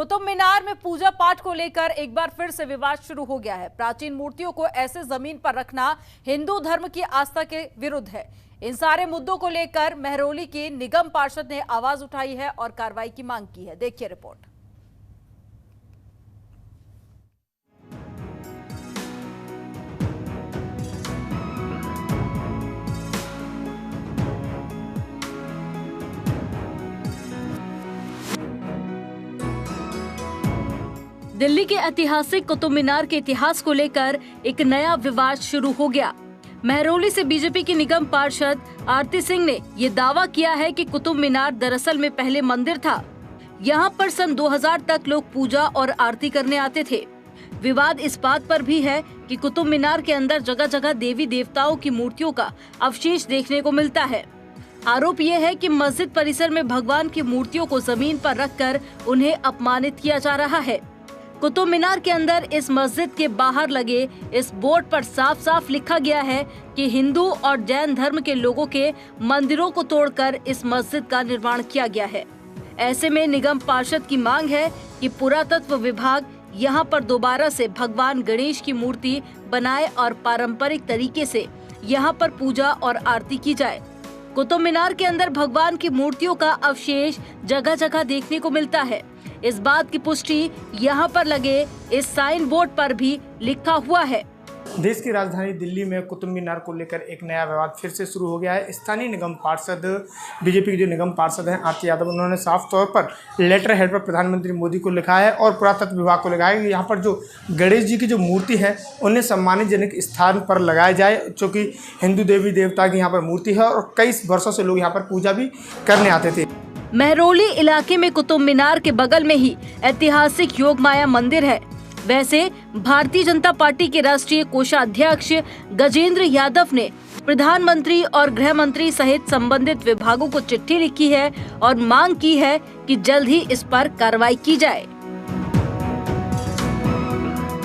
कुतुब मीनार में पूजा पाठ को लेकर एक बार फिर से विवाद शुरू हो गया है। प्राचीन मूर्तियों को ऐसे जमीन पर रखना हिंदू धर्म की आस्था के विरुद्ध है। इन सारे मुद्दों को लेकर महरौली की निगम पार्षद ने आवाज उठाई है और कार्रवाई की मांग की है। देखिए रिपोर्ट। दिल्ली के ऐतिहासिक कुतुब मीनार के इतिहास को लेकर एक नया विवाद शुरू हो गया। महरौली से बीजेपी की निगम पार्षद आरती सिंह ने ये दावा किया है कि कुतुब मीनार दरअसल में पहले मंदिर था। यहाँ पर सन 2000 तक लोग पूजा और आरती करने आते थे। विवाद इस बात पर भी है कि कुतुब मीनार के अंदर जगह जगह देवी देवताओं की मूर्तियों का अवशेष देखने को मिलता है। आरोप ये है कि मस्जिद परिसर में भगवान की मूर्तियों को जमीन पर रखकर उन्हें अपमानित किया जा रहा है। कुतुब मीनार के अंदर इस मस्जिद के बाहर लगे इस बोर्ड पर साफ साफ लिखा गया है कि हिंदू और जैन धर्म के लोगों के मंदिरों को तोड़कर इस मस्जिद का निर्माण किया गया है। ऐसे में निगम पार्षद की मांग है कि पुरातत्व विभाग यहां पर दोबारा से भगवान गणेश की मूर्ति बनाए और पारंपरिक तरीके से यहां पर पूजा और आरती की जाए। कुतुब मीनार के अंदर भगवान की मूर्तियों का अवशेष जगह जगह देखने को मिलता है। इस बात की पुष्टि यहाँ पर लगे इस साइन बोर्ड पर भी लिखा हुआ है। देश की राजधानी दिल्ली में कुतुब मीनार को लेकर एक नया विवाद फिर से शुरू हो गया है। स्थानीय निगम पार्षद बीजेपी के जो निगम पार्षद हैं आरती यादव, उन्होंने साफ तौर पर लेटर हेड पर प्रधानमंत्री मोदी को लिखा है और पुरातत्व विभाग को लिखा है कि यहाँ पर जो गणेश जी की जो मूर्ति है उन्हें सम्मानितजनक स्थान पर लगाया जाए, क्योंकि हिंदू देवी देवता की यहाँ पर मूर्ति है और कई वर्षों से लोग यहाँ पर पूजा भी करने आते थे। महरौली इलाके में कुतुब मीनार के बगल में ही ऐतिहासिक योगमाया मंदिर है। वैसे भारतीय जनता पार्टी के राष्ट्रीय कोषाध्यक्ष गजेंद्र यादव ने प्रधानमंत्री और गृह मंत्री सहित संबंधित विभागों को चिट्ठी लिखी है और मांग की है कि जल्द ही इस पर कार्रवाई की जाए।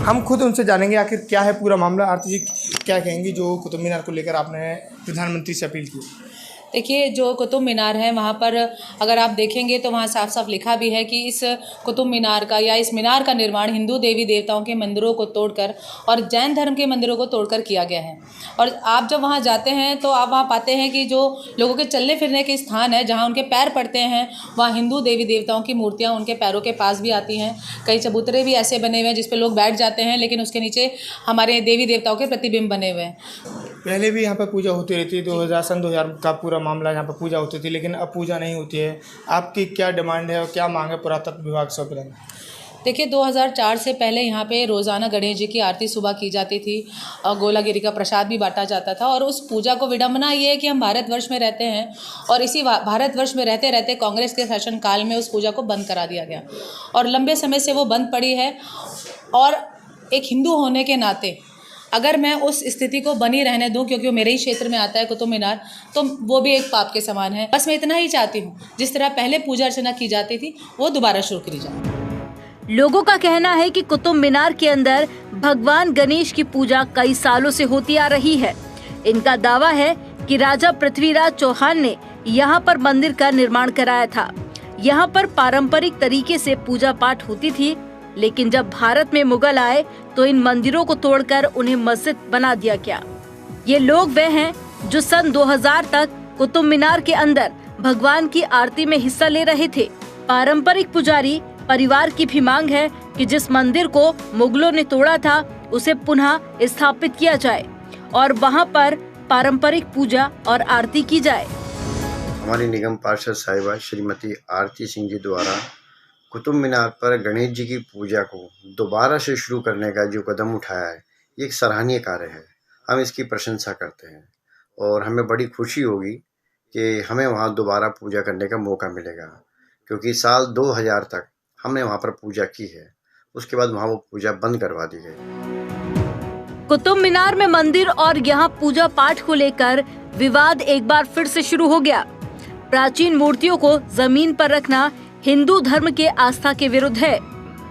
हम खुद उनसे जानेंगे आखिर क्या है पूरा मामला। आरती जी क्या कहेंगी जो कुतुब मीनार को लेकर आपने प्रधानमंत्री से अपील की? देखिए, जो कुतुब मीनार है वहाँ पर अगर आप देखेंगे तो वहाँ साफ साफ लिखा भी है कि इस कुतुब मीनार का या इस मीनार का निर्माण हिंदू देवी देवताओं के मंदिरों को तोड़कर और जैन धर्म के मंदिरों को तोड़कर किया गया है। और आप जब वहाँ जाते हैं तो आप वहाँ पाते हैं कि जो लोगों के चलने फिरने के स्थान है, जहाँ उनके पैर पड़ते हैं, वहाँ हिंदू देवी देवताओं की मूर्तियाँ उनके पैरों के पास भी आती हैं। कई चबूतरे भी ऐसे बने हुए हैं जिस पर लोग बैठ जाते हैं, लेकिन उसके नीचे हमारे देवी देवताओं के प्रतिबिंब बने हुए हैं। पहले भी यहाँ पर पूजा होती रहती है, सन 2000 का पूरा मामला यहाँ पर पूजा होती थी, लेकिन अब पूजा नहीं होती है। आपकी क्या डिमांड है और क्या मांग है पुरातत्व विभाग से? देखिए, 2004 से पहले यहाँ पे रोज़ाना गणेश जी की आरती सुबह की जाती थी और गोलागिरी का प्रसाद भी बांटा जाता था। और उस पूजा को विडम्बना ये है कि हम भारतवर्ष में रहते हैं और इसी भारतवर्ष में रहते रहते कांग्रेस के शासनकाल में उस पूजा को बंद करा दिया गया और लंबे समय से वो बंद पड़ी है। और एक हिंदू होने के नाते अगर मैं उस स्थिति को बनी रहने दूं, क्योंकि वो मेरे ही क्षेत्र में आता है कुतुब मीनार, तो वो भी एक पाप के समान है। बस मैं इतना ही चाहती हूँ, जिस तरह पहले पूजा अर्चना की जाती थी वो दोबारा शुरू करी जाए। लोगों का कहना है कि कुतुब मीनार के अंदर भगवान गणेश की पूजा कई सालों से होती आ रही है। इनका दावा है कि राजा पृथ्वीराज चौहान ने यहाँ पर मंदिर का निर्माण कराया था। यहाँ पर पारंपरिक तरीके से पूजा पाठ होती थी, लेकिन जब भारत में मुगल आए तो इन मंदिरों को तोड़कर उन्हें मस्जिद बना दिया गया। ये लोग वे हैं जो सन 2000 तक कुतुब मीनार के अंदर भगवान की आरती में हिस्सा ले रहे थे। पारंपरिक पुजारी परिवार की भी मांग है कि जिस मंदिर को मुगलों ने तोड़ा था उसे पुनः स्थापित किया जाए और वहां पर पारंपरिक पूजा और आरती की जाए। हमारी निगम पार्षद साहिबा श्रीमती आरती सिंह जी द्वारा कुतुब मीनार पर गणेश जी की पूजा को दोबारा से शुरू करने का जो कदम उठाया है, ये एक सराहनीय कार्य है। हम इसकी प्रशंसा करते हैं और हमें बड़ी खुशी होगी कि हमें वहाँ दोबारा पूजा करने का मौका मिलेगा, क्योंकि साल 2000 तक हमने वहाँ पर पूजा की है। उसके बाद वहाँ वो पूजा बंद करवा दी गई। कुतुब मीनार में मंदिर और यहाँ पूजा पाठ को लेकर विवाद एक बार फिर से शुरू हो गया। प्राचीन मूर्तियों को जमीन पर रखना हिंदू धर्म के आस्था के विरुद्ध है।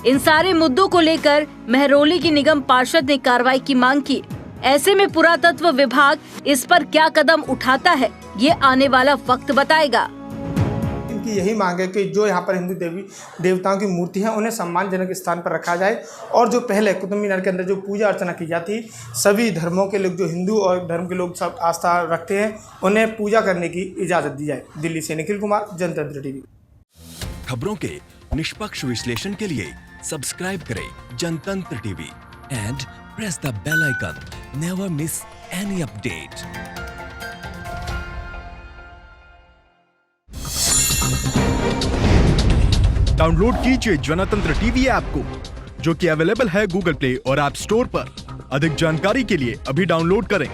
इन सारे मुद्दों को लेकर महरौली की निगम पार्षद ने कार्रवाई की मांग की। ऐसे में पुरातत्व विभाग इस पर क्या कदम उठाता है, ये आने वाला वक्त बताएगा। की यही मांग है कि जो यहाँ पर हिंदू देवी देवताओं की मूर्ति हैं उन्हें सम्मानजनक स्थान पर रखा जाए और जो पहले कुतुब मीनार के अंदर जो पूजा अर्चना की जाती, सभी धर्मों के लोग, जो हिंदू और धर्म के लोग सब आस्था रखते हैं, उन्हें पूजा करने की इजाज़त दी जाए। दिल्ली से निखिल कुमार, जनतंत्र टीवी। खबरों के निष्पक्ष विश्लेषण के लिए सब्सक्राइब करें Jantantra TV and press the bell icon. Never miss any update. Download कीजिए जनतंत्र टीवी ऐप को, जो कि अवेलेबल है गूगल प्ले और ऐप स्टोर पर। अधिक जानकारी के लिए अभी डाउनलोड करें।